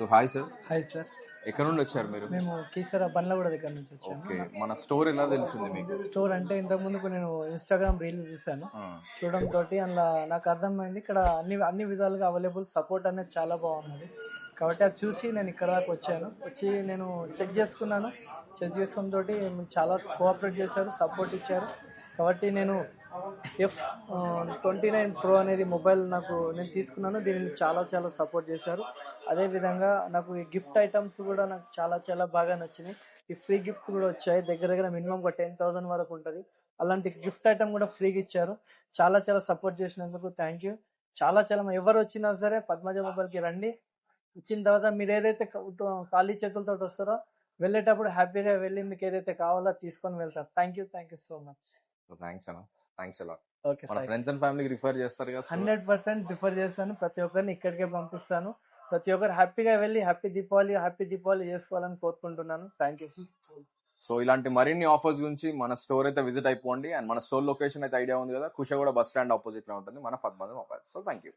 So hi sir, hi sir, ఎక్కడ నుండి వచ్చారు మీరు? మేము కీసర బండ్లగూడ దగ్గర నుంచి వచ్చాము. ఓకే, మన స్టోర్ ఎలా తెలిసింది మీకు? స్టోర్ అంటే ఇంతకు ముందుకు నేను ఇన్స్టాగ్రామ్ రీల్ చూశాను. చూడడంతో అందులో నాకు అర్థమైంది ఇక్కడ అన్ని విధాలుగా అవైలబుల్ సపోర్ట్ అనేది చాలా బాగున్నది. కాబట్టి అది చూసి నేను ఇక్కడ దాకా వచ్చి నేను చెక్ చేసుకున్నాను. చెక్ చేసుకున్న తోటి చాలా కోఆపరేట్ చేశారు, సపోర్ట్ ఇచ్చారు. కాబట్టి నేను F29 Pro అనేది మొబైల్ నేను తీసుకున్నాను. దీనిని చాలా చాలా సపోర్ట్ చేశారు. అదేవిధంగా నాకు ఈ గిఫ్ట్ ఐటమ్స్ కూడా నాకు చాలా చాలా బాగా నచ్చినాయి. ఈ ఫ్రీ గిఫ్ట్ కూడా వచ్చాయి. దగ్గర మినిమం ఒక 10,000 వరకు ఉంటుంది. అలాంటి గిఫ్ట్ ఐటమ్ కూడా ఫ్రీగా ఇచ్చారు. చాలా చాలా సపోర్ట్ చేసినందుకు థ్యాంక్ యూ. చాలా చాలా ఎవరు వచ్చినా సరే పద్మజ మొబైల్కి రండి. వచ్చిన తర్వాత మీరు ఏదైతే ఖాళీ చేతులతో వస్తారో వెళ్ళేటప్పుడు హ్యాపీగా వెళ్ళి మీకు ఏదైతే కావాలో తీసుకొని వెళ్తారు. Thank you so much. Thanks అన్న, థ్యాంక్స్ అలా. ఓకే, మన ఫ్రెండ్స్ అండ్ ఫ్యామిలీకి రిఫర్ చేస్తారు కదా? 100% రిఫర్ చేస్తాను. ప్రతి ఒక్కరిని ఇక్కడికే పంపిస్తాను. ప్రతి ఒక్కరు హ్యాపీగా వెళ్ళి హ్యాపీ దీపావళి చేసుకోవాలని కోరుకుంటున్నాను. Thank you. సో ఇలాంటి మరిన్ని ఆఫర్స్ గురించి మన స్టోర్ అయితే విజిట్ అయిపోండి. అండ్ మన స్టోర్ లొకేషన్ అయితే ఐడియా ఉంది కదా, కుషాగూడ బస్ స్టాండ్ ఆపోజిట్ లో ఉంటుంది మన Padmaja mobiles. So thank you.